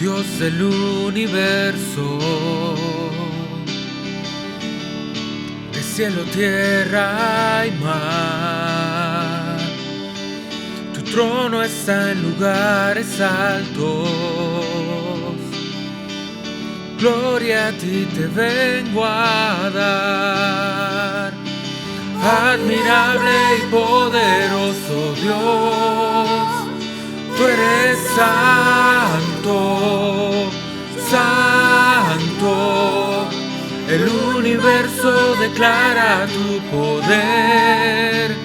Dios del universo, de cielo, tierra y mar. Tu trono está en lugares altos, gloria a ti te vengo a dar. Admirable y poderoso Dios, tú eres santo, santo. El universo declara tu poder.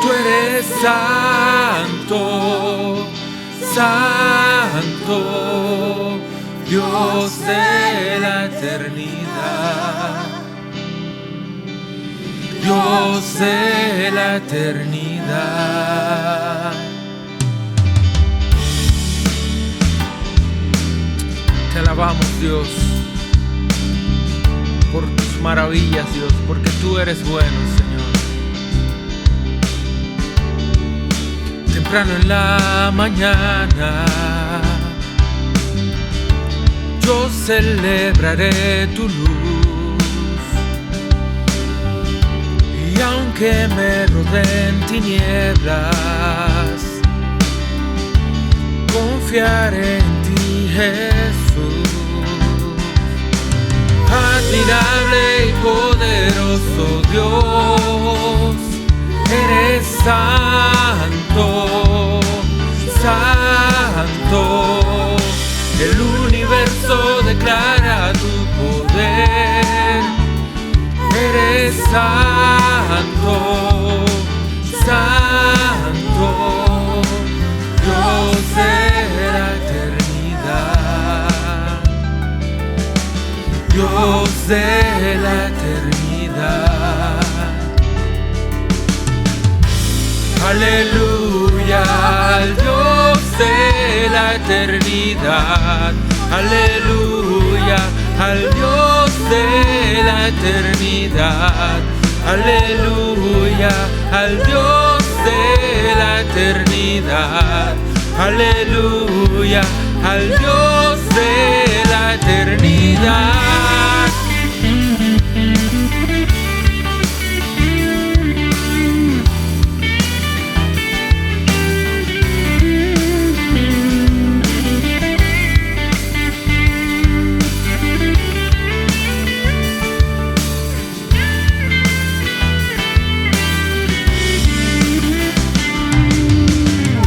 Tú eres santo, santo, Dios de la eternidad. Dios de la eternidad. Te alabamos, Dios, por tus maravillas, Dios, porque tú eres bueno, Señor. Temprano en la mañana yo celebraré tu luz, y aunque me rodeen tinieblas, confiaré en ti, Jesús. Admirable y poderoso Dios, eres santo, santo. El universo declara tu poder. Eres santo, santo, Dios de la eternidad. Dios de la eternidad. Aleluya, al Dios de la eternidad. Aleluya, al Dios de la eternidad. Aleluya, al Dios de la eternidad. Aleluya, al Dios de la eternidad.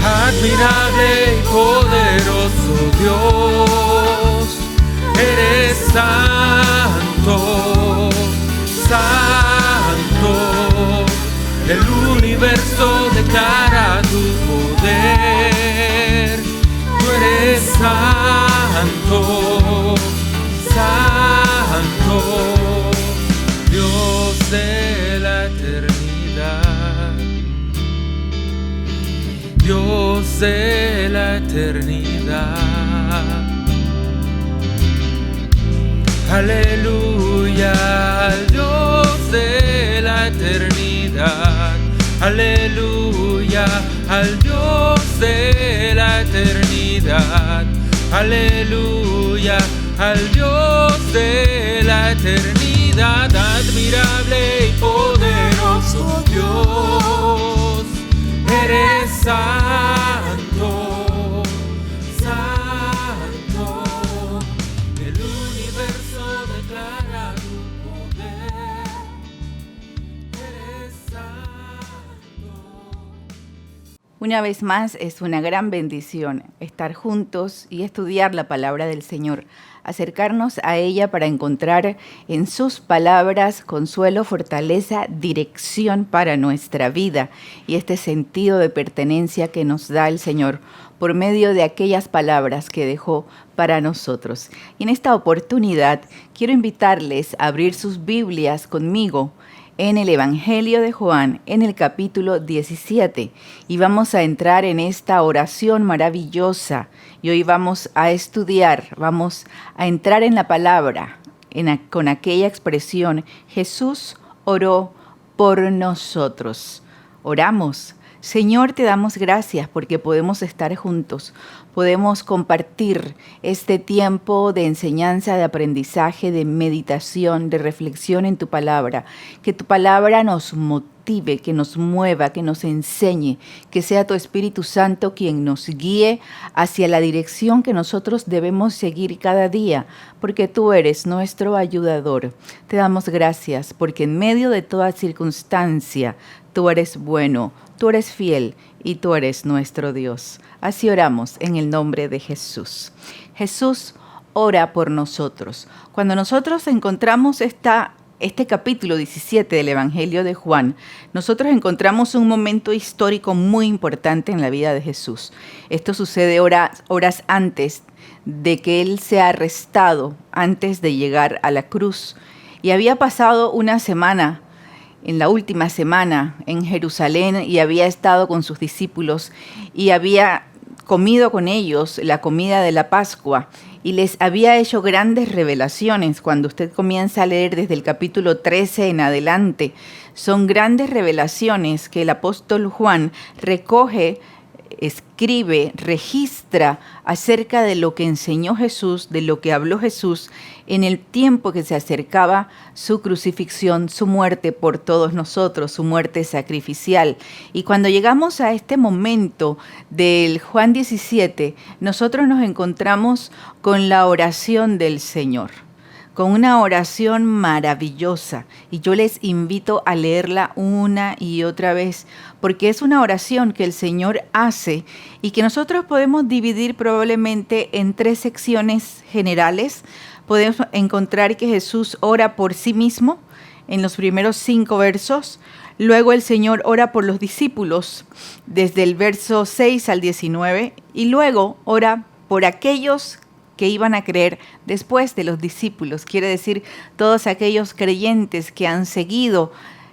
Admirable y poderoso Dios, eres santo, santo. El universo declara tu poder. Tú eres santo, santo, Dios de la eternidad. Dios de la eternidad. Aleluya, al Dios de la eternidad. Aleluya, al Dios de la eternidad. Aleluya, al Dios de la eternidad. Admirable y poderoso Dios, eres santo, santo. El universo declara tu poder. Eres santo. Una vez más, es una gran bendición estar juntos y estudiar la palabra del Señor, acercarnos a ella para encontrar en sus palabras consuelo, fortaleza, dirección para nuestra vida y este sentido de pertenencia que nos da el Señor por medio de aquellas palabras que dejó para nosotros. Y en esta oportunidad quiero invitarles a abrir sus Biblias conmigo en el Evangelio de Juan, en el capítulo 17, y vamos a entrar en esta oración maravillosa, y hoy vamos a estudiar, vamos a entrar en la palabra, con aquella expresión, Jesús oró por nosotros. Oramos. Señor, te damos gracias porque podemos estar juntos, podemos compartir este tiempo de enseñanza, de aprendizaje, de meditación, de reflexión en tu palabra. Que tu palabra nos motive, que nos mueva, que nos enseñe, que sea tu Espíritu Santo quien nos guíe hacia la dirección que nosotros debemos seguir cada día, porque tú eres nuestro ayudador. Te damos gracias porque en medio de toda circunstancia, tú eres bueno, tú eres fiel y tú eres nuestro Dios. Así oramos en el nombre de Jesús. Jesús ora por nosotros. Cuando nosotros encontramos este capítulo 17 del Evangelio de Juan, nosotros encontramos un momento histórico muy importante en la vida de Jesús. Esto sucede horas antes de que Él sea arrestado, antes de llegar a la cruz. Y había pasado una semana, en la última semana en Jerusalén, y había estado con sus discípulos y había comido con ellos la comida de la Pascua y les había hecho grandes revelaciones. Cuando usted comienza a leer desde el capítulo 13 en adelante, son grandes revelaciones que el apóstol Juan recoge, escribe, registra acerca de lo que enseñó Jesús, de lo que habló Jesús en el tiempo que se acercaba su crucifixión, su muerte por todos nosotros, su muerte sacrificial. Y cuando llegamos a este momento del Juan 17, nosotros nos encontramos con la oración del Señor, con una oración maravillosa, y yo les invito a leerla una y otra vez, porque es una oración que el Señor hace y que nosotros podemos dividir probablemente en 3 secciones generales. Podemos encontrar que Jesús ora por sí mismo en los primeros 5 versos. Luego el Señor ora por los discípulos desde el verso 6 al 19, y luego ora por aquellos que iban a creer después de los discípulos, quiere decir todos aquellos creyentes que han seguido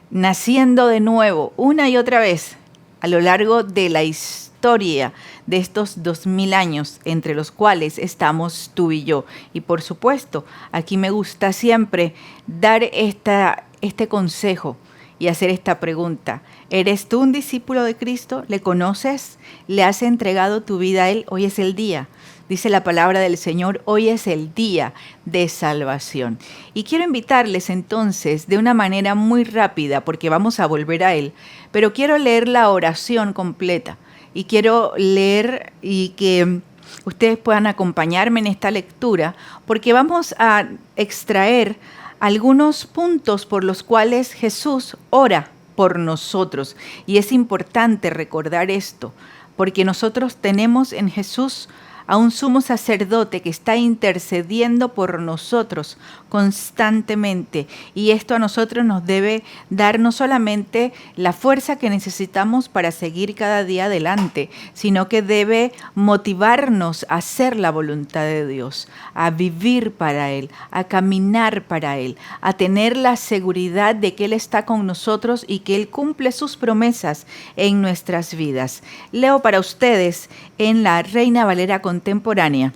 naciendo de nuevo una y otra vez a lo largo de la historia de estos 2000 años, entre los cuales estamos tú y yo. Y por supuesto, aquí me gusta siempre dar este consejo y hacer esta pregunta: ¿eres tú un discípulo de Cristo? ¿Le conoces? ¿Le has entregado tu vida a Él? Hoy es el día. Dice la palabra del Señor, hoy es el día de salvación. Y quiero invitarles entonces de una manera muy rápida, porque vamos a volver a Él, pero quiero leer la oración completa. Y quiero leer y que ustedes puedan acompañarme en esta lectura, porque vamos a extraer algunos puntos por los cuales Jesús ora por nosotros. Y es importante recordar esto, porque nosotros tenemos en Jesús a un sumo sacerdote que está intercediendo por nosotros constantemente, y esto a nosotros nos debe dar no solamente la fuerza que necesitamos para seguir cada día adelante, sino que debe motivarnos a hacer la voluntad de Dios, a vivir para Él, a caminar para Él, a tener la seguridad de que Él está con nosotros y que Él cumple sus promesas en nuestras vidas. Leo para ustedes en la Reina Valera contemporánea.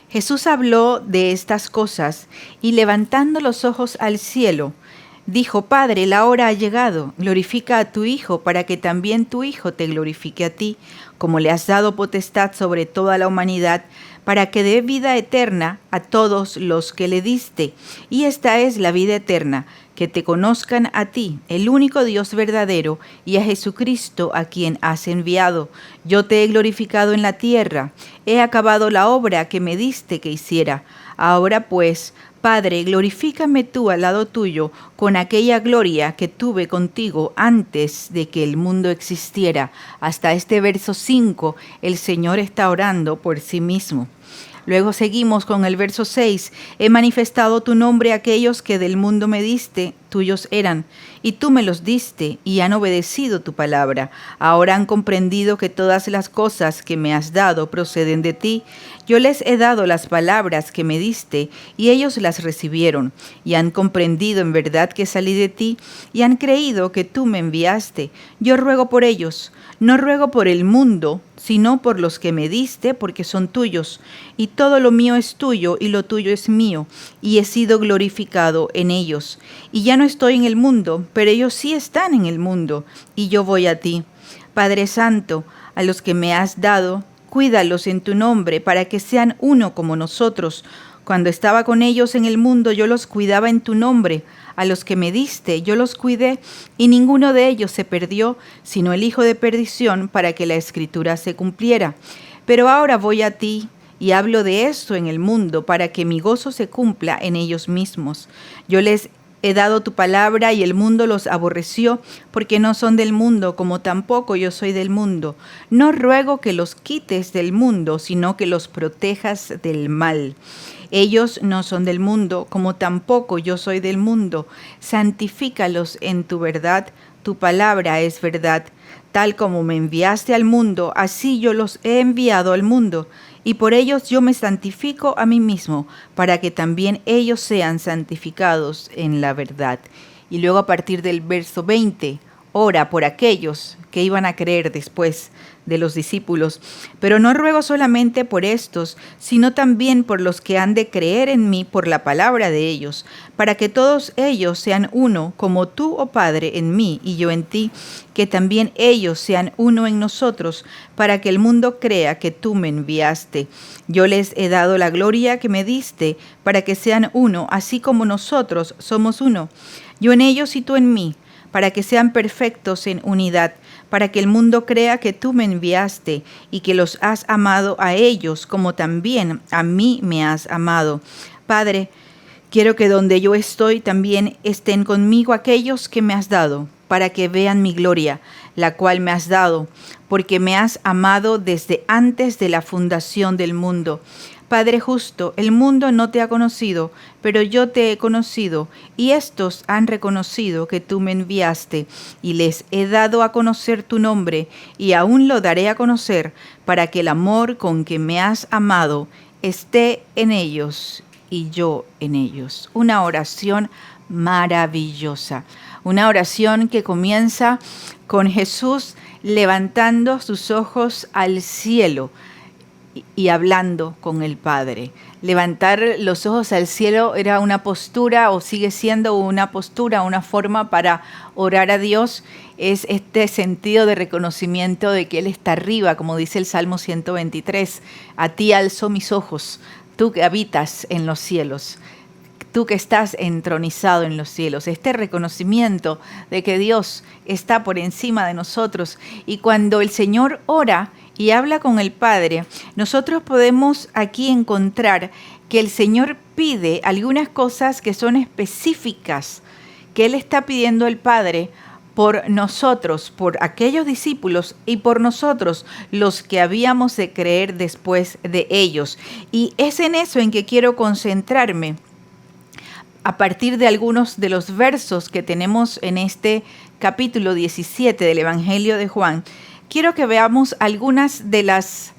Jesús habló de estas cosas y levantando los ojos al cielo, dijo: Padre, la hora ha llegado, glorifica a tu Hijo para que también tu Hijo te glorifique a ti, como le has dado potestad sobre toda la humanidad, para que dé vida eterna a todos los que le diste. Y esta es la vida eterna, que te conozcan a ti, el único Dios verdadero, y a Jesucristo a quien has enviado. Yo te he glorificado en la tierra, he acabado la obra que me diste que hiciera. Ahora pues, Padre, glorifícame tú al lado tuyo con aquella gloria que tuve contigo antes de que el mundo existiera. Hasta este verso 5, el Señor está orando por sí mismo. Luego seguimos con el verso 6. He manifestado tu nombre a aquellos que del mundo me diste, tuyos eran, y tú me los diste, y han obedecido tu palabra. Ahora han comprendido que todas las cosas que me has dado proceden de ti. Yo les he dado las palabras que me diste, y ellos las recibieron, y han comprendido en verdad que salí de ti, y han creído que tú me enviaste. Yo ruego por ellos. No ruego por el mundo, sino por los que me diste, porque son tuyos. Y todo lo mío es tuyo, y lo tuyo es mío, y he sido glorificado en ellos. Y ya no estoy en el mundo, pero ellos sí están en el mundo, y yo voy a ti. Padre Santo, a los que me has dado, cuídalos en tu nombre para que sean uno como nosotros. Cuando estaba con ellos en el mundo, yo los cuidaba en tu nombre. A los que me diste, yo los cuidé, y ninguno de ellos se perdió, sino el hijo de perdición, para que la Escritura se cumpliera. Pero ahora voy a ti, y hablo de esto en el mundo, para que mi gozo se cumpla en ellos mismos. Yo les he dado tu palabra, y el mundo los aborreció, porque no son del mundo, como tampoco yo soy del mundo. No ruego que los quites del mundo, sino que los protejas del mal. Ellos no son del mundo, como tampoco yo soy del mundo. Santifícalos en tu verdad, tu palabra es verdad. Tal como me enviaste al mundo, así yo los he enviado al mundo. Y por ellos yo me santifico a mí mismo, para que también ellos sean santificados en la verdad. Y luego a partir del verso 20, ora por aquellos que iban a creer después de los discípulos. Pero no ruego solamente por estos, sino también por los que han de creer en mí por la palabra de ellos, para que todos ellos sean uno, como tú, oh Padre, en mí y yo en ti, que también ellos sean uno en nosotros, para que el mundo crea que tú me enviaste. Yo les he dado la gloria que me diste, para que sean uno, así como nosotros somos uno. Yo en ellos y tú en mí, para que sean perfectos en unidad, para que el mundo crea que tú me enviaste y que los has amado a ellos como también a mí me has amado. Padre, quiero que donde yo estoy también estén conmigo aquellos que me has dado, para que vean mi gloria, la cual me has dado, porque me has amado desde antes de la fundación del mundo. Padre justo, el mundo no te ha conocido, pero yo te he conocido, y estos han reconocido que tú me enviaste, y les he dado a conocer tu nombre, y aún lo daré a conocer, para que el amor con que me has amado esté en ellos, y yo en ellos. Una oración maravillosa, una oración que comienza con Jesús levantando sus ojos al cielo, y hablando con el Padre. Levantar los ojos al cielo era una postura, o sigue siendo una postura, una forma para orar a Dios. Es este sentido de reconocimiento de que Él está arriba, como dice el Salmo 123. A ti alzo mis ojos, tú que habitas en los cielos, tú que estás entronizado en los cielos. Este reconocimiento de que Dios está por encima de nosotros. Y cuando el Señor ora y habla con el Padre, nosotros podemos aquí encontrar que el Señor pide algunas cosas que son específicas, que Él está pidiendo al Padre por nosotros, por aquellos discípulos y por nosotros, los que habíamos de creer después de ellos. Y es en eso en que quiero concentrarme, a partir de algunos de los versos que tenemos en este capítulo 17 del Evangelio de Juan. Quiero que veamos algunas de las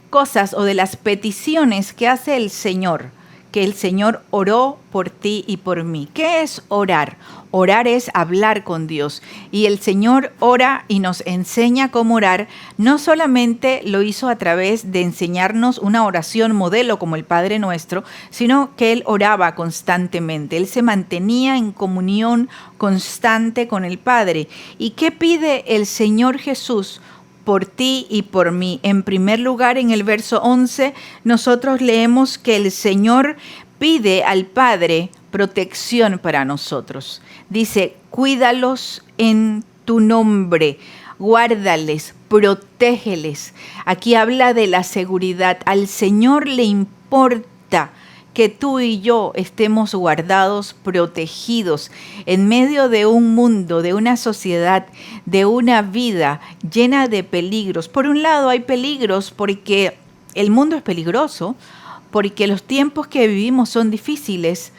cosas o de las peticiones que hace el Señor, que el Señor oró por ti y por mí. ¿Qué es orar? Orar es hablar con Dios, y el Señor ora y nos enseña cómo orar. No solamente lo hizo a través de enseñarnos una oración modelo como el Padre Nuestro, sino que Él oraba constantemente. Él se mantenía en comunión constante con el Padre. ¿Y qué pide el Señor Jesús por ti y por mí? En primer lugar, en el verso 11, nosotros leemos que el Señor pide al Padre protección para nosotros. Dice, cuídalos en tu nombre, guárdales, protégeles. Aquí habla de la seguridad. Al Señor le importa que tú y yo estemos guardados, protegidos, en medio de un mundo, de una sociedad, de una vida llena de peligros. Por un lado hay peligros porque el mundo es peligroso, porque los tiempos que vivimos son difíciles,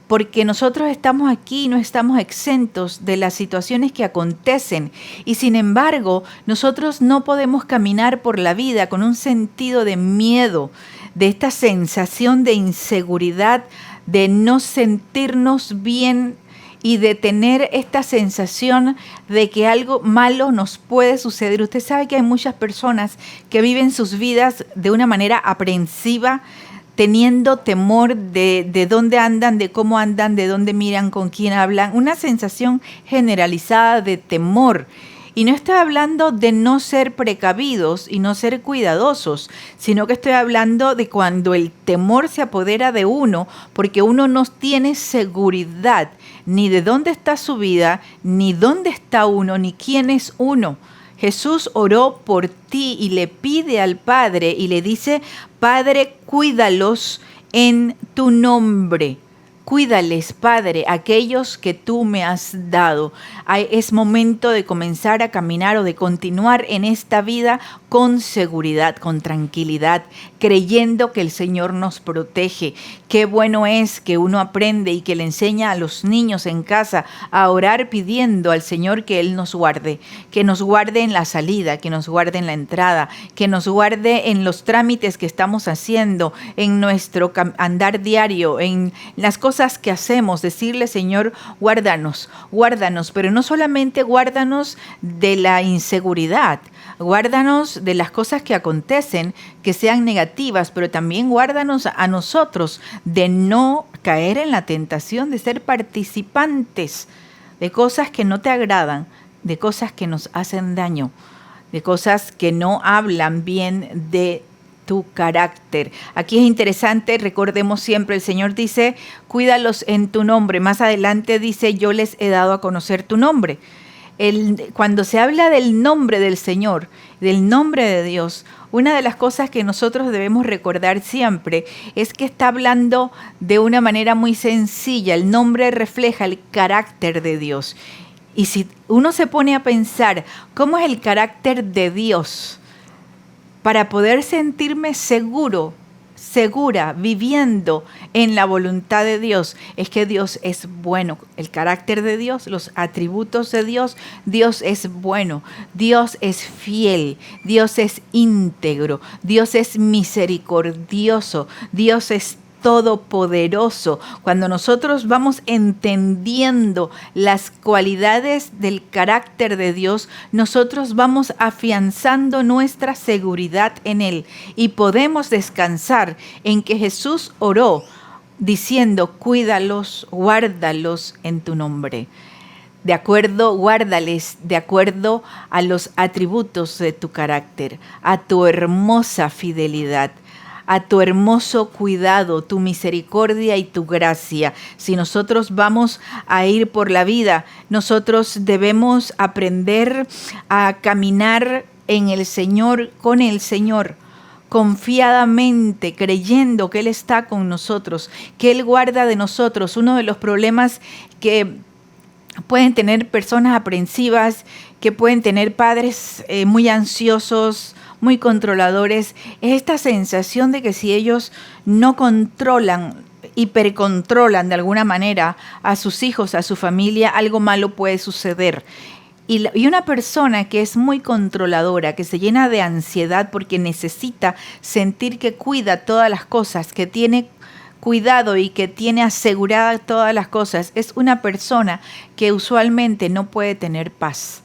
porque nosotros estamos aquí y no estamos exentos de las situaciones que acontecen, y sin embargo nosotros no podemos caminar por la vida con un sentido de miedo, de esta sensación de inseguridad, de no sentirnos bien y de tener esta sensación de que algo malo nos puede suceder. Usted sabe que hay muchas personas que viven sus vidas de una manera aprensiva, teniendo temor de dónde andan, de cómo andan, de dónde miran, con quién hablan, una sensación generalizada de temor. Y no estoy hablando de no ser precavidos y no ser cuidadosos, sino que estoy hablando de cuando el temor se apodera de uno, porque uno no tiene seguridad ni de dónde está su vida, ni dónde está uno, ni quién es uno. Jesús oró por ti y le pide al Padre y le dice: Padre, cuídalos en tu nombre. Cuídales, Padre, aquellos que tú me has dado. Es momento de comenzar a caminar o de continuar en esta vida con seguridad, con tranquilidad, creyendo que el Señor nos protege. Qué bueno es que uno aprende y que le enseña a los niños en casa a orar pidiendo al Señor que Él nos guarde en la salida, que nos guarde en la entrada, que nos guarde en los trámites que estamos haciendo, en nuestro andar diario, en las cosas que hacemos, decirle: Señor, guárdanos, pero no solamente guárdanos de la inseguridad, guárdanos de las cosas que acontecen, que sean negativas, pero también guárdanos a nosotros de no caer en la tentación de ser participantes de cosas que no te agradan, de cosas que nos hacen daño, de cosas que no hablan bien de tu carácter. Aquí es interesante, recordemos siempre, el Señor dice: cuídalos en tu nombre. Más adelante dice: yo les he dado a conocer tu nombre. Cuando se habla del nombre del Señor, del nombre de Dios, una de las cosas que nosotros debemos recordar siempre es que está hablando de una manera muy sencilla. El nombre refleja el carácter de Dios. Y si uno se pone a pensar cómo es el carácter de Dios, para poder sentirme segura, viviendo en la voluntad de Dios, es que Dios es bueno. El carácter de Dios, los atributos de Dios, Dios es bueno, Dios es fiel, Dios es íntegro, Dios es misericordioso, Dios es todopoderoso. Cuando nosotros vamos entendiendo las cualidades del carácter de Dios, nosotros vamos afianzando nuestra seguridad en Él y podemos descansar en que Jesús oró diciendo: cuídalos, guárdalos en tu nombre. Guárdales de acuerdo a los atributos de tu carácter, a tu hermosa fidelidad, a tu hermoso cuidado, tu misericordia y tu gracia. Si nosotros vamos a ir por la vida, nosotros debemos aprender a caminar en el Señor, con el Señor, confiadamente, creyendo que Él está con nosotros, que Él guarda de nosotros. Uno de los problemas que pueden tener personas aprensivas, que pueden tener padres muy ansiosos, muy controladores, es esta sensación de que si ellos no controlan, hipercontrolan de alguna manera a sus hijos, a su familia, algo malo puede suceder. Y una persona que es muy controladora, que se llena de ansiedad porque necesita sentir que cuida todas las cosas, que tiene cuidado y que tiene asegurada todas las cosas, es una persona que usualmente no puede tener paz,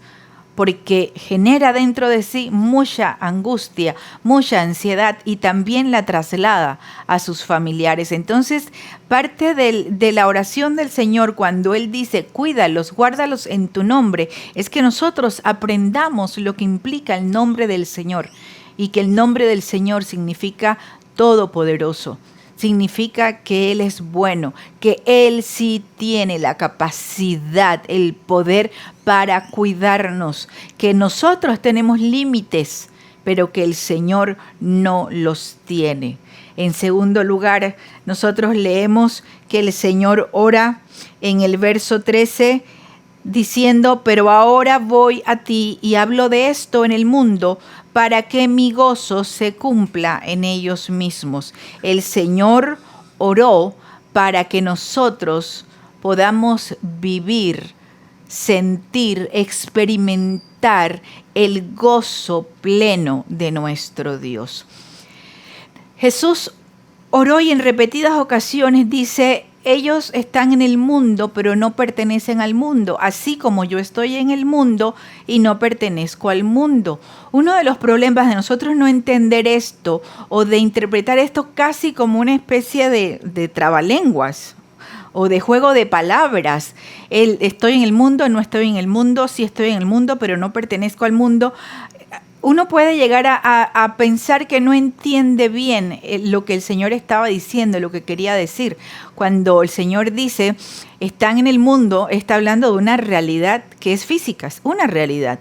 porque genera dentro de sí mucha angustia, mucha ansiedad y también la traslada a sus familiares. Entonces, parte de la oración del Señor cuando Él dice: cuídalos, guárdalos en tu nombre, es que nosotros aprendamos lo que implica el nombre del Señor, y que el nombre del Señor significa todopoderoso. Significa que Él es bueno, que Él sí tiene la capacidad, el poder para cuidarnos, que nosotros tenemos límites, pero que el Señor no los tiene. En segundo lugar, nosotros leemos que el Señor ora en el verso 13 diciendo: pero ahora voy a ti y hablo de esto en el mundo, para que mi gozo se cumpla en ellos mismos. El Señor oró para que nosotros podamos vivir, sentir, experimentar el gozo pleno de nuestro Dios. Jesús oró y en repetidas ocasiones dice: ellos están en el mundo, pero no pertenecen al mundo, así como yo estoy en el mundo y no pertenezco al mundo. Uno de los problemas de nosotros no entender esto o de interpretar esto casi como una especie de trabalenguas o de juego de palabras. Estoy en el mundo, no estoy en el mundo, sí estoy en el mundo, pero no pertenezco al mundo. Uno puede llegar a pensar que no entiende bien lo que el Señor estaba diciendo, lo que quería decir. Cuando el Señor dice, están en el mundo, está hablando de una realidad que es física, es una realidad.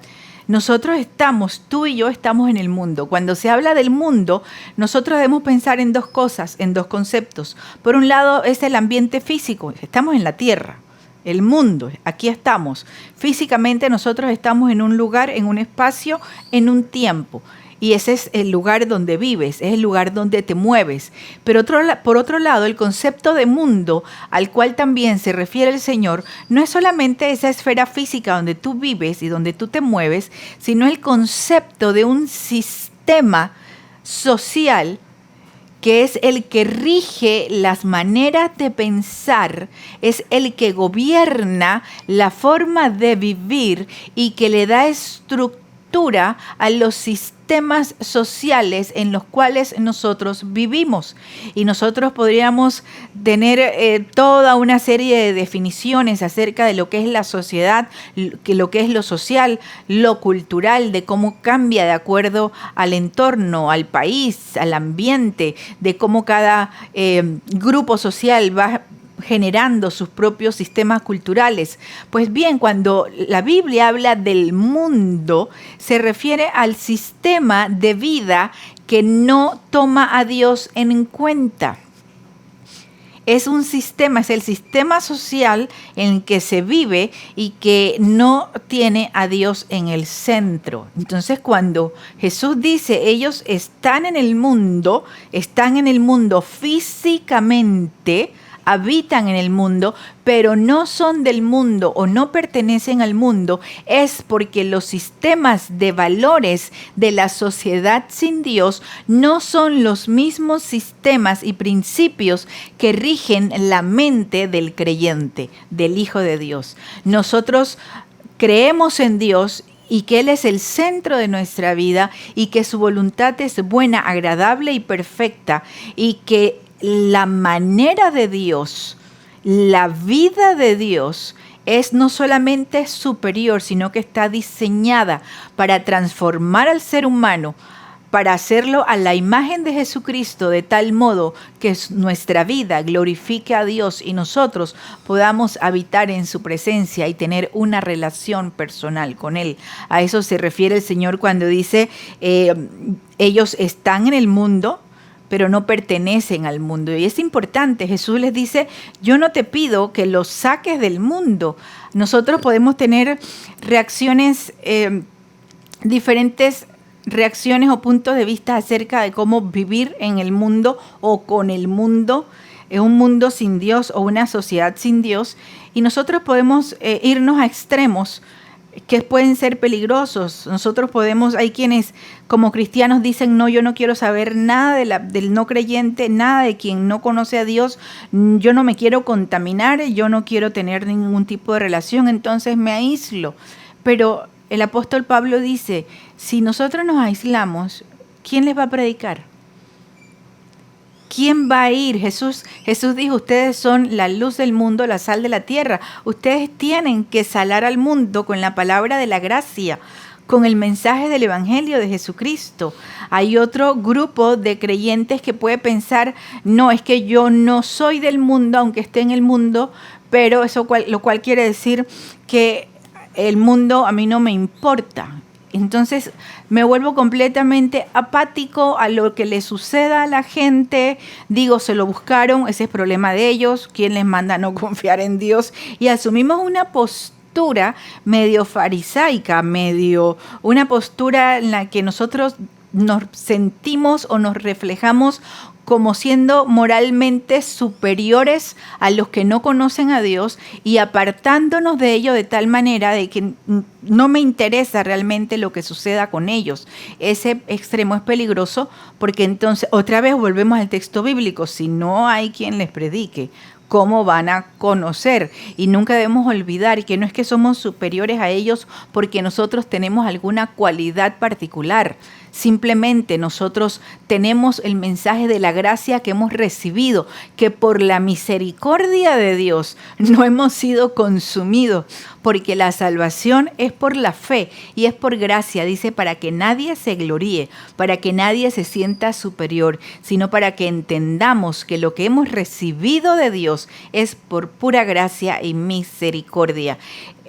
Nosotros estamos, tú y yo estamos en el mundo. Cuando se habla del mundo, nosotros debemos pensar en dos cosas, en dos conceptos. Por un lado es el ambiente físico, estamos en la tierra. El mundo, aquí estamos. Físicamente nosotros estamos en un lugar, en un espacio, en un tiempo. Y ese es el lugar donde vives, es el lugar donde te mueves. Pero por otro lado, el concepto de mundo al cual también se refiere el Señor, no es solamente esa esfera física donde tú vives y donde tú te mueves, sino el concepto de un sistema social que es el que rige las maneras de pensar, es el que gobierna la forma de vivir y que le da estructura a los sistemas sociales en los cuales nosotros vivimos. Y nosotros podríamos tener toda una serie de definiciones acerca de lo que es la sociedad, lo que es lo social, lo cultural, de cómo cambia de acuerdo al entorno, al país, al ambiente, de cómo cada grupo social va generando sus propios sistemas culturales. Pues bien, cuando la Biblia habla del mundo, se refiere al sistema de vida que no toma a Dios en cuenta. Es un sistema, es el sistema social en el que se vive y que no tiene a Dios en el centro. Entonces, cuando Jesús dice, ellos están en el mundo físicamente, habitan en el mundo, pero no son del mundo o no pertenecen al mundo, es porque los sistemas de valores de la sociedad sin Dios no son los mismos sistemas y principios que rigen la mente del creyente, del Hijo de Dios. Nosotros creemos en Dios y que Él es el centro de nuestra vida y que su voluntad es buena, agradable y perfecta, y que la manera de Dios, la vida de Dios es no solamente superior, sino que está diseñada para transformar al ser humano, para hacerlo a la imagen de Jesucristo, de tal modo que nuestra vida glorifique a Dios y nosotros podamos habitar en su presencia y tener una relación personal con Él. A eso se refiere el Señor cuando dice, ellos están en el mundo, pero no pertenecen al mundo. Y es importante, Jesús les dice, yo no te pido que los saques del mundo. Nosotros podemos tener reacciones, diferentes reacciones o puntos de vista acerca de cómo vivir en el mundo o con el mundo, en un mundo sin Dios o una sociedad sin Dios. Y nosotros podemos irnos a extremos que pueden ser peligrosos. Nosotros podemos, hay quienes como cristianos dicen, no, yo no quiero saber nada del no creyente, nada de quien no conoce a Dios, yo no me quiero contaminar, yo no quiero tener ningún tipo de relación, entonces me aíslo. Pero el apóstol Pablo dice, si nosotros nos aislamos, ¿quién les va a predicar? ¿Quién va a ir? Jesús dijo, ustedes son la luz del mundo, la sal de la tierra. Ustedes tienen que salar al mundo con la palabra de la gracia, con el mensaje del Evangelio de Jesucristo. Hay otro grupo de creyentes que puede pensar, no, es que yo no soy del mundo, aunque esté en el mundo, pero lo cual quiere decir que el mundo a mí no me importa. Entonces me vuelvo completamente apático a lo que le suceda a la gente. Digo, se lo buscaron, ese es problema de ellos. ¿Quién les manda a no confiar en Dios? Y asumimos una postura medio farisaica, una postura en la que nosotros nos sentimos o nos reflejamos como siendo moralmente superiores a los que no conocen a Dios y apartándonos de ellos de tal manera de que no me interesa realmente lo que suceda con ellos. Ese extremo es peligroso porque entonces otra vez volvemos al texto bíblico. Si no hay quien les predique, ¿cómo van a conocer? Y nunca debemos olvidar que no es que somos superiores a ellos porque nosotros tenemos alguna cualidad particular. Simplemente nosotros tenemos el mensaje de la gracia que hemos recibido, que por la misericordia de Dios no hemos sido consumidos, porque la salvación es por la fe y es por gracia, dice, para que nadie se gloríe, para que nadie se sienta superior, sino para que entendamos que lo que hemos recibido de Dios es por pura gracia y misericordia.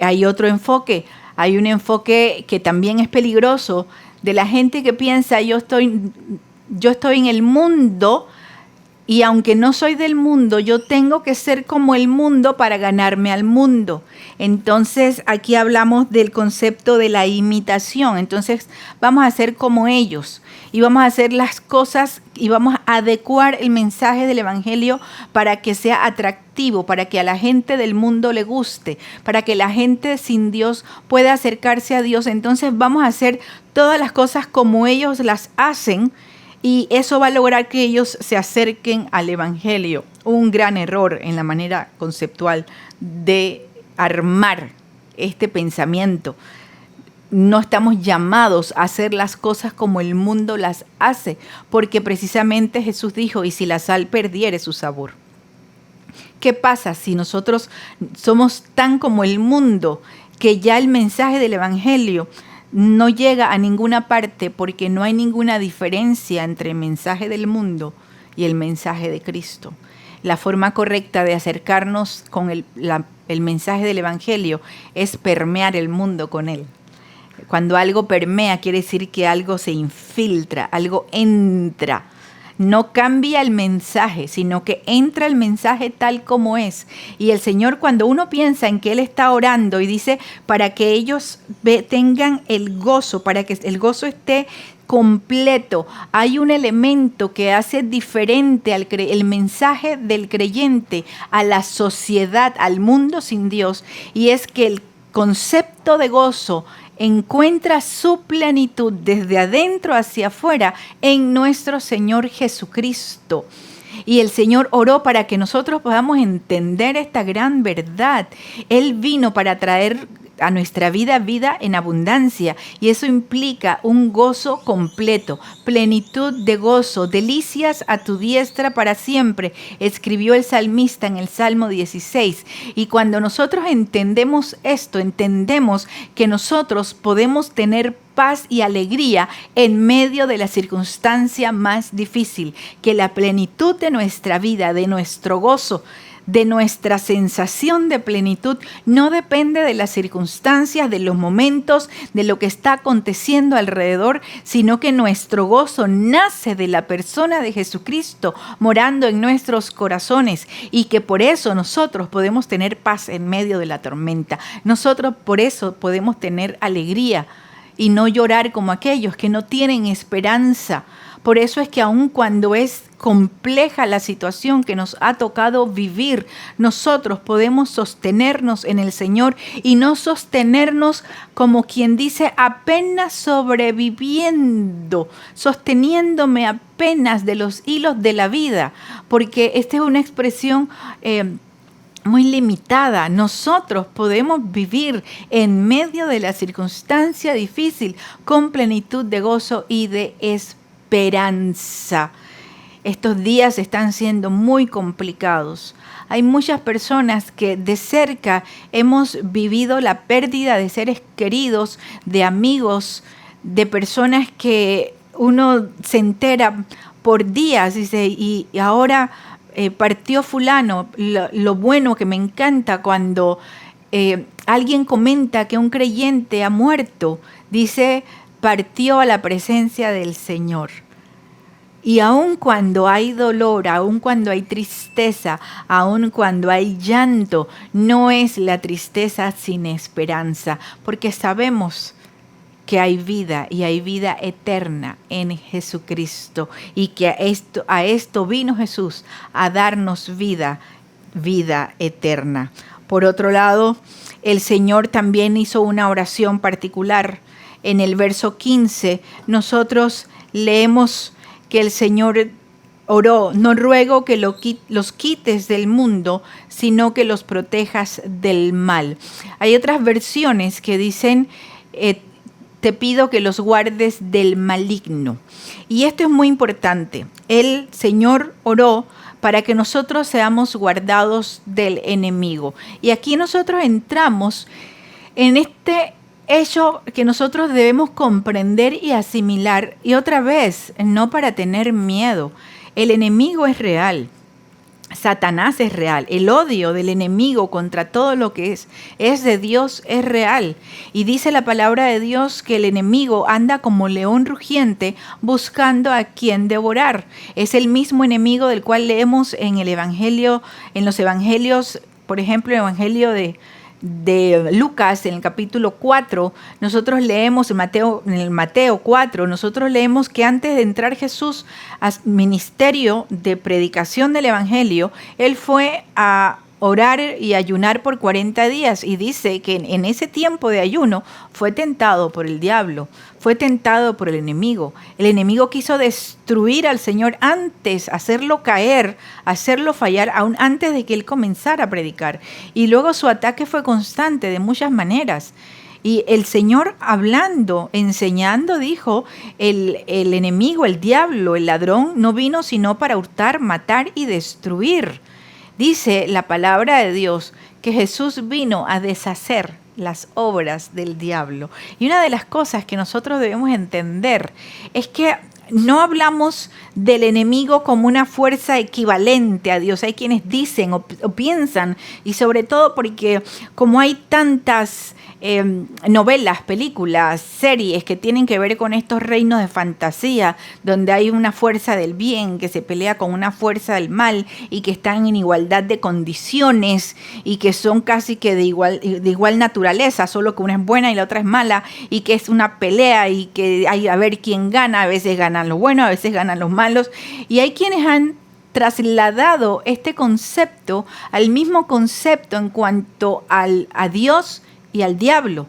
Hay otro enfoque, hay un enfoque que también es peligroso, de la gente que piensa yo estoy en el mundo y aunque no soy del mundo, yo tengo que ser como el mundo para ganarme al mundo. Entonces aquí hablamos del concepto de la imitación. Entonces vamos a ser como ellos y vamos a hacer las cosas y vamos a adecuar el mensaje del Evangelio para que sea atractivo, para que a la gente del mundo le guste, para que la gente sin Dios pueda acercarse a Dios. Entonces vamos a hacer todas las cosas como ellos las hacen y eso va a lograr que ellos se acerquen al Evangelio. Un gran error en la manera conceptual de armar este pensamiento. No estamos llamados a hacer las cosas como el mundo las hace, porque precisamente Jesús dijo, y si la sal perdiere su sabor. ¿Qué pasa si nosotros somos tan como el mundo que ya el mensaje del Evangelio no llega a ninguna parte porque no hay ninguna diferencia entre el mensaje del mundo y el mensaje de Cristo? La forma correcta de acercarnos con el mensaje del Evangelio es permear el mundo con él. Cuando algo permea, quiere decir que algo se infiltra, algo entra. No cambia el mensaje, sino que entra el mensaje tal como es. Y el Señor, cuando uno piensa en que Él está orando y dice para que ellos tengan el gozo, para que el gozo esté completo, hay un elemento que hace diferente el mensaje del creyente a la sociedad, al mundo sin Dios, y es que el concepto de gozo encuentra su plenitud desde adentro hacia afuera en nuestro Señor Jesucristo. Y el Señor oró para que nosotros podamos entender esta gran verdad. Él vino para traer a nuestra vida en abundancia, y eso implica un gozo completo, plenitud de gozo, delicias a tu diestra para siempre, escribió el salmista en el Salmo 16. Y cuando nosotros entendemos esto, entendemos que nosotros podemos tener paz y alegría en medio de la circunstancia más difícil, que la plenitud de nuestra vida, de nuestro gozo, de nuestra sensación de plenitud no depende de las circunstancias, de los momentos, de lo que está aconteciendo alrededor, sino que nuestro gozo nace de la persona de Jesucristo morando en nuestros corazones, y que por eso nosotros podemos tener paz en medio de la tormenta. Nosotros por eso podemos tener alegría y no llorar como aquellos que no tienen esperanza. Por eso es que aun cuando es compleja la situación que nos ha tocado vivir, nosotros podemos sostenernos en el Señor y no sostenernos como quien dice apenas sobreviviendo, sosteniéndome apenas de los hilos de la vida, porque esta es una expresión muy limitada. Nosotros podemos vivir en medio de la circunstancia difícil con plenitud de gozo y de esperanza. Estos días están siendo muy complicados. Hay muchas personas que de cerca hemos vivido la pérdida de seres queridos, de amigos, de personas que uno se entera por días, dice, y ahora partió fulano. Lo bueno que me encanta cuando alguien comenta que un creyente ha muerto, dice, partió a la presencia del Señor. Y aun cuando hay dolor, aun cuando hay tristeza, aun cuando hay llanto, no es la tristeza sin esperanza, porque sabemos que hay vida y hay vida eterna en Jesucristo, y que a esto vino Jesús, a darnos vida eterna. Por otro lado, el Señor también hizo una oración particular. En el verso 15 nosotros leemos que el Señor oró, no ruego que los quites del mundo, sino que los protejas del mal. Hay otras versiones que dicen, te pido que los guardes del maligno. Y esto es muy importante. El Señor oró para que nosotros seamos guardados del enemigo. Y aquí nosotros entramos en este hecho que nosotros debemos comprender y asimilar. Y otra vez, no para tener miedo. El enemigo es real. Satanás es real. El odio del enemigo contra todo lo que es de Dios, es real. Y dice la palabra de Dios que el enemigo anda como león rugiente buscando a quien devorar. Es el mismo enemigo del cual leemos en el Evangelio, en los Evangelios, por ejemplo, el Evangelio de Lucas, en el capítulo 4, nosotros leemos en el Mateo 4, nosotros leemos que antes de entrar Jesús al ministerio de predicación del Evangelio, Él fue a orar y ayunar por 40 días y dice que en ese tiempo de ayuno fue tentado por el diablo, fue tentado por el enemigo. El enemigo quiso destruir al Señor antes, hacerlo caer, hacerlo fallar, aún antes de que Él comenzara a predicar. Y luego su ataque fue constante de muchas maneras. Y el Señor hablando, enseñando, dijo, el enemigo, el diablo, el ladrón, no vino sino para hurtar, matar y destruir. Dice la palabra de Dios que Jesús vino a deshacer las obras del diablo. Y una de las cosas que nosotros debemos entender es que no hablamos del enemigo como una fuerza equivalente a Dios. Hay quienes dicen o piensan, y sobre todo porque como hay tantas novelas, películas, series que tienen que ver con estos reinos de fantasía, donde hay una fuerza del bien que se pelea con una fuerza del mal y que están en igualdad de condiciones y que son casi que de igual naturaleza, solo que una es buena y la otra es mala, y que es una pelea y que hay a ver quién gana. A veces ganan los buenos, a veces ganan los malos, y hay quienes han trasladado este concepto al mismo concepto en cuanto a Dios y al diablo,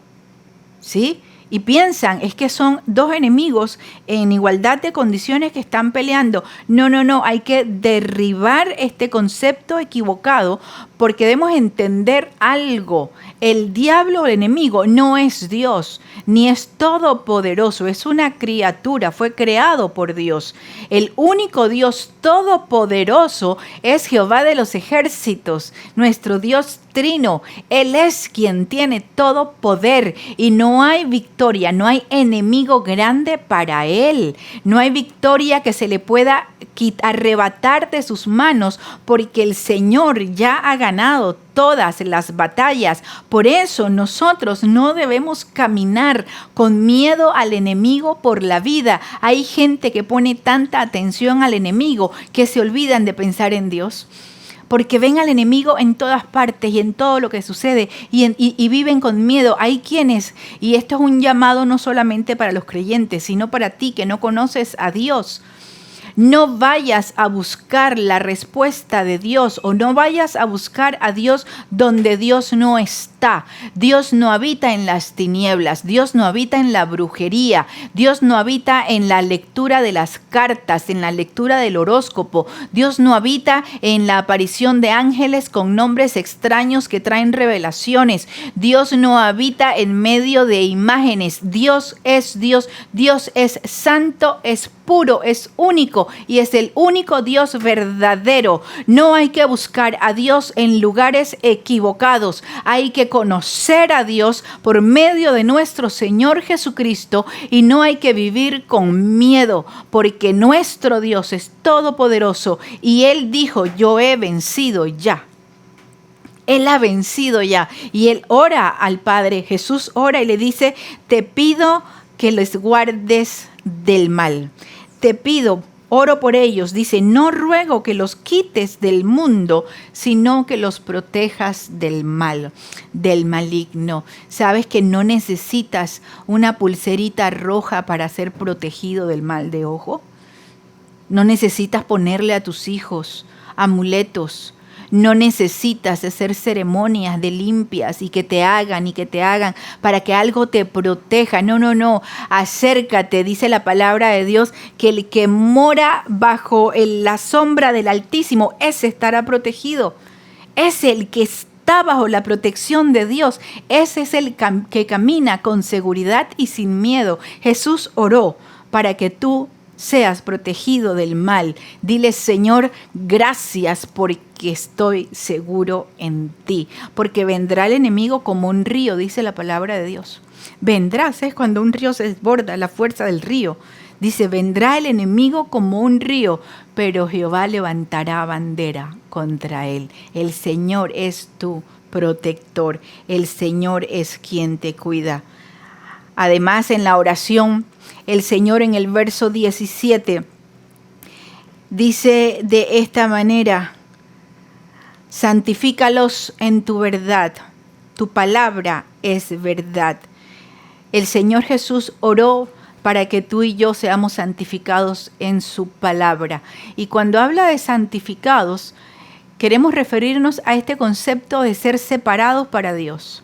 ¿sí? Y piensan, es que son dos enemigos en igualdad de condiciones que están peleando. No, hay que derribar este concepto equivocado porque debemos entender algo. El diablo, el enemigo, no es Dios, ni es todopoderoso, es una criatura, fue creado por Dios. El único Dios todopoderoso es Jehová de los ejércitos, nuestro Dios trino. Él es quien tiene todo poder y no hay victoria, no hay enemigo grande para Él. No hay victoria que se le pueda arrebatar de sus manos porque el Señor ya ha ganado todas las batallas. Por eso nosotros no debemos caminar con miedo al enemigo por la vida. Hay gente que pone tanta atención al enemigo que se olvidan de pensar en Dios, porque ven al enemigo en todas partes y en todo lo que sucede y viven con miedo. Hay quienes, y esto es un llamado no solamente para los creyentes, sino para ti que no conoces a Dios. No vayas a buscar la respuesta de Dios o no vayas a buscar a Dios donde Dios no está. Dios no habita en las tinieblas, Dios no habita en la brujería, Dios no habita en la lectura de las cartas, en la lectura del horóscopo. Dios no habita en la aparición de ángeles con nombres extraños que traen revelaciones. Dios no habita en medio de imágenes. Dios es Dios, Dios es santo, es puro, es único y es el único Dios verdadero. No hay que buscar a Dios en lugares equivocados. Hay que conocer a Dios por medio de nuestro Señor Jesucristo y no hay que vivir con miedo porque nuestro Dios es todopoderoso y Él dijo, yo he vencido ya. Él ha vencido ya y Él ora al Padre. Jesús ora y le dice, te pido que les guardes del mal. Te pido, oro por ellos. Dice, no ruego que los quites del mundo, sino que los protejas del mal, del maligno. Sabes que no necesitas una pulserita roja para ser protegido del mal de ojo. No necesitas ponerle a tus hijos amuletos. No necesitas hacer ceremonias de limpias y que te hagan para que algo te proteja. No. Acércate, dice la palabra de Dios, que el que mora bajo la sombra del Altísimo, ese estará protegido. Es el que está bajo la protección de Dios. Ese es el que camina con seguridad y sin miedo. Jesús oró para que tú seas protegido del mal. Dile: Señor, gracias porque estoy seguro en ti. Porque vendrá el enemigo como un río, dice la palabra de Dios. Vendrá, ¿sabes? Cuando un río se desborda, la fuerza del río. Dice: vendrá el enemigo como un río, pero Jehová levantará bandera contra él. El Señor es tu protector. El Señor es quien te cuida. Además, en la oración, el Señor en el verso 17 dice de esta manera: santifícalos en tu verdad, tu palabra es verdad. El Señor Jesús oró para que tú y yo seamos santificados en su palabra. Y cuando habla de santificados, queremos referirnos a este concepto de ser separados para Dios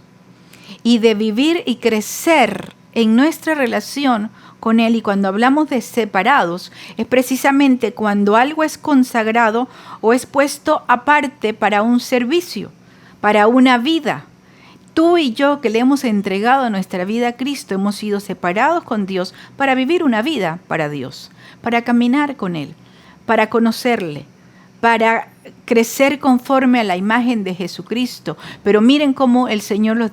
y de vivir y crecer en nuestra relación con Él. Y cuando hablamos de separados, es precisamente cuando algo es consagrado o es puesto aparte para un servicio, para una vida. Tú y yo, que le hemos entregado nuestra vida a Cristo, hemos sido separados con Dios para vivir una vida para Dios, para caminar con Él, para conocerle, para crecer conforme a la imagen de Jesucristo. Pero miren cómo el Señor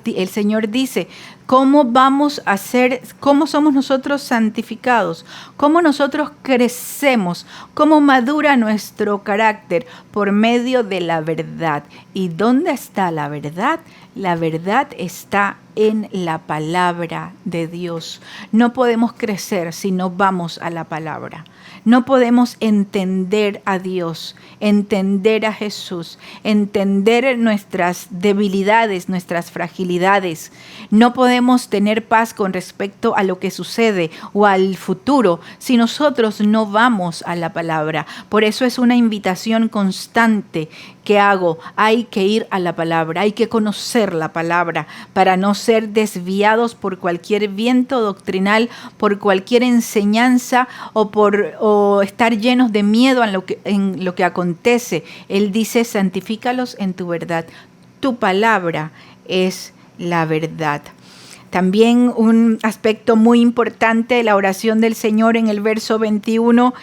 dice: ¿cómo vamos a ser, cómo somos nosotros santificados? ¿Cómo nosotros crecemos? ¿Cómo madura nuestro carácter? Por medio de la verdad. ¿Y dónde está la verdad? La verdad está en la palabra de Dios. No podemos crecer si no vamos a la palabra. No podemos entender a Dios, entender a Jesús, entender nuestras debilidades, nuestras fragilidades. No podemos tener paz con respecto a lo que sucede o al futuro si nosotros no vamos a la palabra. Por eso es una invitación constante que hago. Hay que ir a la palabra, hay que conocer la palabra para no ser desviados por cualquier viento doctrinal, por cualquier enseñanza o estar llenos de miedo en lo que acontece. Él dice: santifícalos en tu verdad. Tu palabra es la verdad. También un aspecto muy importante de la oración del Señor en el verso 21,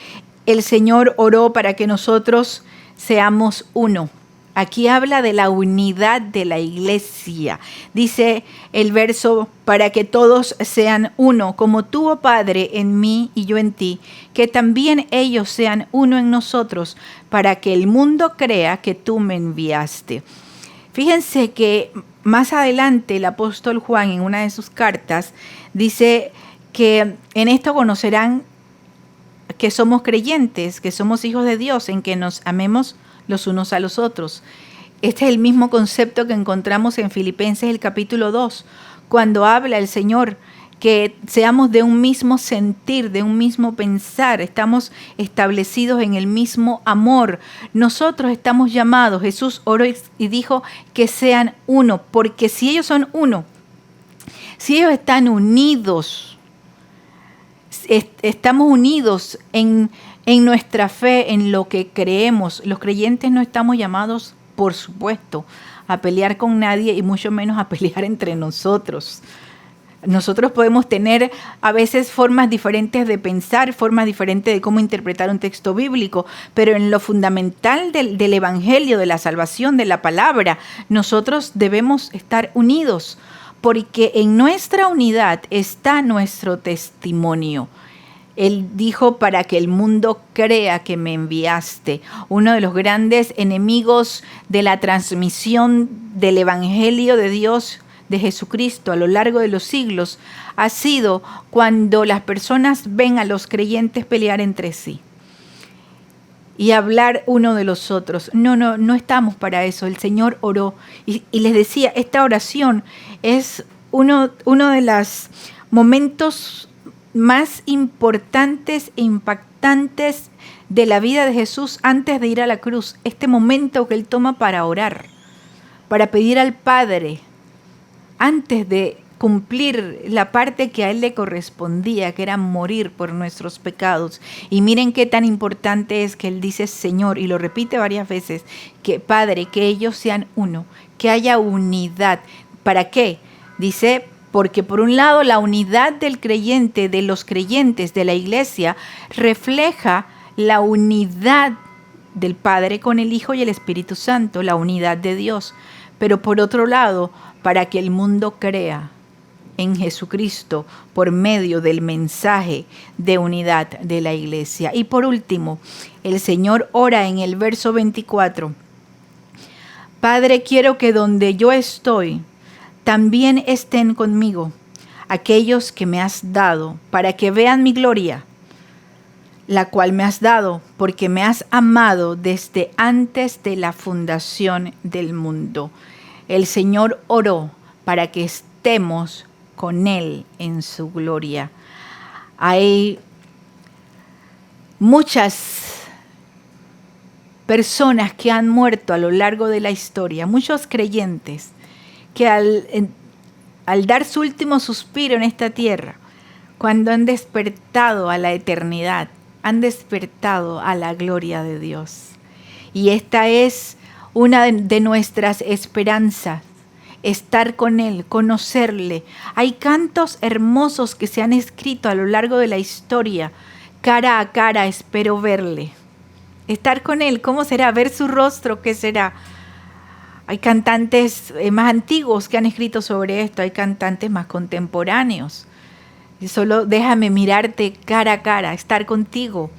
el Señor oró para que nosotros seamos uno. Aquí habla de la unidad de la iglesia. Dice el verso: para que todos sean uno, como tú, oh Padre, en mí y yo en ti, que también ellos sean uno en nosotros, para que el mundo crea que tú me enviaste. Fíjense que más adelante el apóstol Juan, en una de sus cartas, dice que en esto conocerán que somos creyentes, que somos hijos de Dios, en que nos amemos los unos a los otros. Este es el mismo concepto que encontramos en Filipenses el capítulo 2, cuando habla el Señor que seamos de un mismo sentir, de un mismo pensar, estamos establecidos en el mismo amor. Nosotros estamos llamados, Jesús oró y dijo que sean uno, porque si ellos son uno, si ellos están unidos, estamos unidos en nuestra fe, en lo que creemos. Los creyentes no estamos llamados, por supuesto, a pelear con nadie y mucho menos a pelear entre nosotros. Nosotros podemos tener a veces formas diferentes de pensar, formas diferentes de cómo interpretar un texto bíblico, pero en lo fundamental del Evangelio, de la salvación, de la palabra, nosotros debemos estar unidos, porque en nuestra unidad está nuestro testimonio. Él dijo: para que el mundo crea que me enviaste. Uno de los grandes enemigos de la transmisión del Evangelio de Dios, de Jesucristo, a lo largo de los siglos, ha sido cuando las personas ven a los creyentes pelear entre sí y hablar uno de los otros. No estamos para eso. El Señor oró y les decía, esta oración es uno de los momentos más importantes e impactantes de la vida de Jesús antes de ir a la cruz, este momento que Él toma para orar, para pedir al Padre, antes de cumplir la parte que a Él le correspondía, que era morir por nuestros pecados. Y miren qué tan importante es que Él dice Señor, y lo repite varias veces, que Padre, que ellos sean uno, que haya unidad. ¿Para qué? Dice, porque por un lado la unidad del creyente, de los creyentes de la iglesia, refleja la unidad del Padre con el Hijo y el Espíritu Santo, la unidad de Dios. Pero por otro lado, para que el mundo crea en Jesucristo por medio del mensaje de unidad de la iglesia. Y por último, el Señor ora en el verso 24. Padre, quiero que donde yo estoy, también estén conmigo aquellos que me has dado, para que vean mi gloria, la cual me has dado, porque me has amado desde antes de la fundación del mundo. El Señor oró para que estemos con Él en su gloria. Hay muchas personas que han muerto a lo largo de la historia, muchos creyentes que al dar su último suspiro en esta tierra, cuando han despertado a la eternidad, han despertado a la gloria de Dios. Y esta es una de nuestras esperanzas, estar con Él, conocerle. Hay cantos hermosos que se han escrito a lo largo de la historia. Cara a cara espero verle. Estar con Él, ¿cómo será? Ver su rostro, ¿qué será? Hay cantantes más antiguos que han escrito sobre esto, hay cantantes más contemporáneos. Y solo déjame mirarte cara a cara, estar contigo,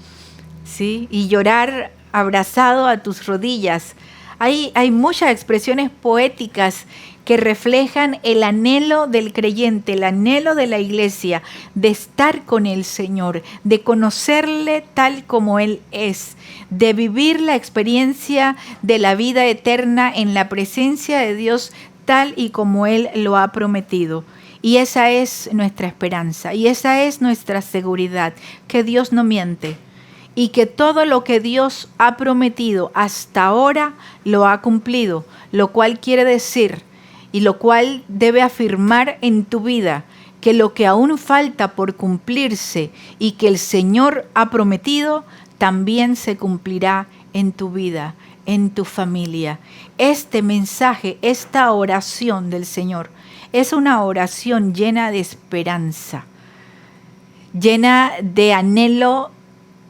¿sí? Y llorar abrazado a tus rodillas. Hay muchas expresiones poéticas que reflejan el anhelo del creyente, el anhelo de la iglesia, de estar con el Señor, de conocerle tal como Él es, de vivir la experiencia de la vida eterna en la presencia de Dios tal y como Él lo ha prometido. Y esa es nuestra esperanza, y esa es nuestra seguridad, que Dios no miente, y que todo lo que Dios ha prometido hasta ahora lo ha cumplido, lo cual quiere decir, y lo cual debe afirmar en tu vida, que lo que aún falta por cumplirse y que el Señor ha prometido, también se cumplirá en tu vida, en tu familia. Este mensaje, esta oración del Señor, es una oración llena de esperanza, llena de anhelo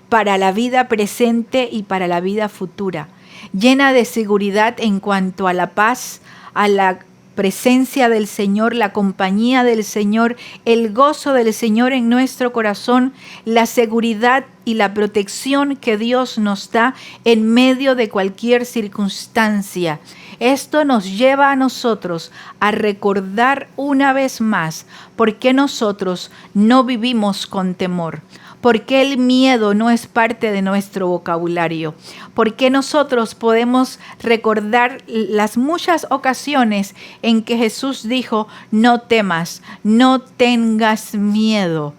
para la vida presente y para la vida futura, llena de seguridad en cuanto a la paz, a la presencia del Señor, la compañía del Señor, el gozo del Señor en nuestro corazón, la seguridad y la protección que Dios nos da en medio de cualquier circunstancia. Esto nos lleva a nosotros a recordar una vez más por qué nosotros no vivimos con temor. ¿Por qué el miedo no es parte de nuestro vocabulario? ¿Por qué nosotros podemos recordar las muchas ocasiones en que Jesús dijo, no temas, no tengas miedo?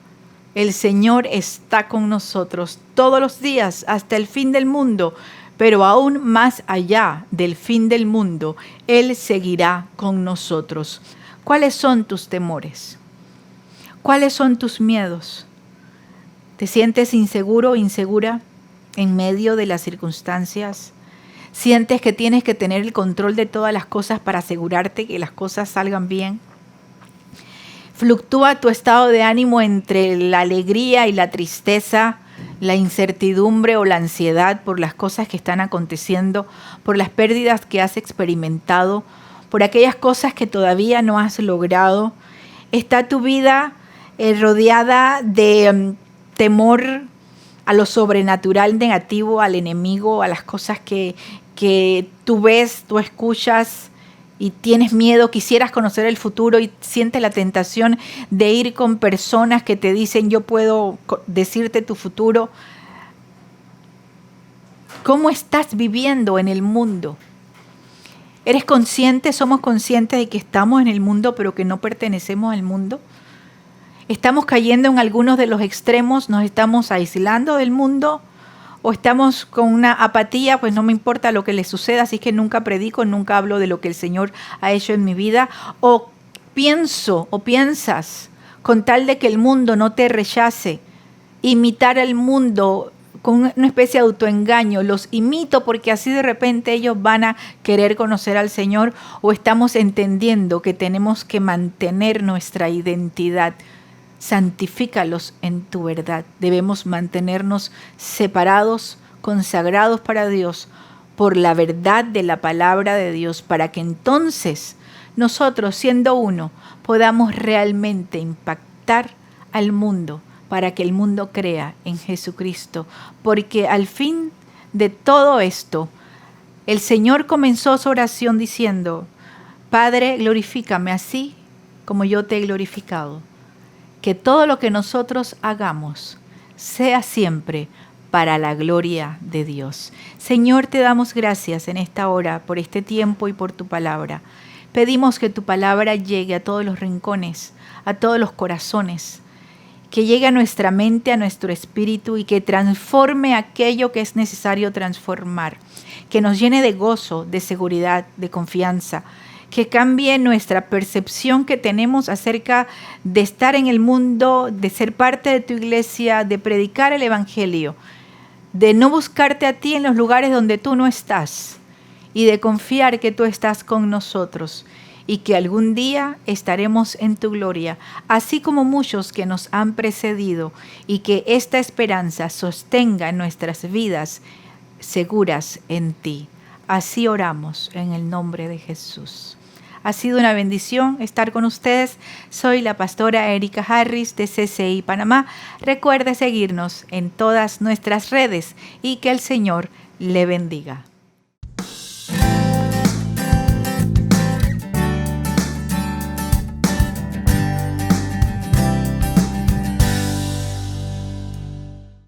El Señor está con nosotros todos los días hasta el fin del mundo, pero aún más allá del fin del mundo, Él seguirá con nosotros. ¿Cuáles son tus temores? ¿Cuáles son tus miedos? ¿Te sientes inseguro o insegura en medio de las circunstancias? ¿Sientes que tienes que tener el control de todas las cosas para asegurarte que las cosas salgan bien? ¿Fluctúa tu estado de ánimo entre la alegría y la tristeza, la incertidumbre o la ansiedad por las cosas que están aconteciendo, por las pérdidas que has experimentado, por aquellas cosas que todavía no has logrado? ¿Está tu vida rodeada de temor a lo sobrenatural negativo, al enemigo, a las cosas que tú ves, tú escuchas y tienes miedo, quisieras conocer el futuro y sientes la tentación de ir con personas que te dicen yo puedo decirte tu futuro? ¿Cómo estás viviendo en el mundo? ¿Eres consciente, somos conscientes de que estamos en el mundo pero que no pertenecemos al mundo? ¿Estamos cayendo en algunos de los extremos? ¿Nos estamos aislando del mundo? ¿O estamos con una apatía? Pues no me importa lo que le suceda, así que nunca predico, nunca hablo de lo que el Señor ha hecho en mi vida. ¿O pienso o piensas, con tal de que el mundo no te rechace, imitar al mundo con una especie de autoengaño? Los imito porque así de repente ellos van a querer conocer al Señor. ¿O estamos entendiendo que tenemos que mantener nuestra identidad? Santifícalos en tu verdad. Debemos mantenernos separados, consagrados para Dios, por la verdad de la palabra de Dios, para que entonces nosotros, siendo uno, podamos realmente impactar al mundo, para que el mundo crea en Jesucristo. Porque al fin de todo esto, el Señor comenzó su oración diciendo: Padre, glorifícame así como yo te he glorificado. Que todo lo que nosotros hagamos sea siempre para la gloria de Dios. Señor, te damos gracias en esta hora por este tiempo y por tu palabra. Pedimos que tu palabra llegue a todos los rincones, a todos los corazones, que llegue a nuestra mente, a nuestro espíritu y que transforme aquello que es necesario transformar, que nos llene de gozo, de seguridad, de confianza, que cambie nuestra percepción que tenemos acerca de estar en el mundo, de ser parte de tu iglesia, de predicar el evangelio, de no buscarte a ti en los lugares donde tú no estás y de confiar que tú estás con nosotros y que algún día estaremos en tu gloria, así como muchos que nos han precedido, y que esta esperanza sostenga nuestras vidas seguras en ti. Así oramos en el nombre de Jesús. Ha sido una bendición estar con ustedes. Soy la pastora Erika Harris de CCI Panamá. Recuerde seguirnos en todas nuestras redes y que el Señor le bendiga.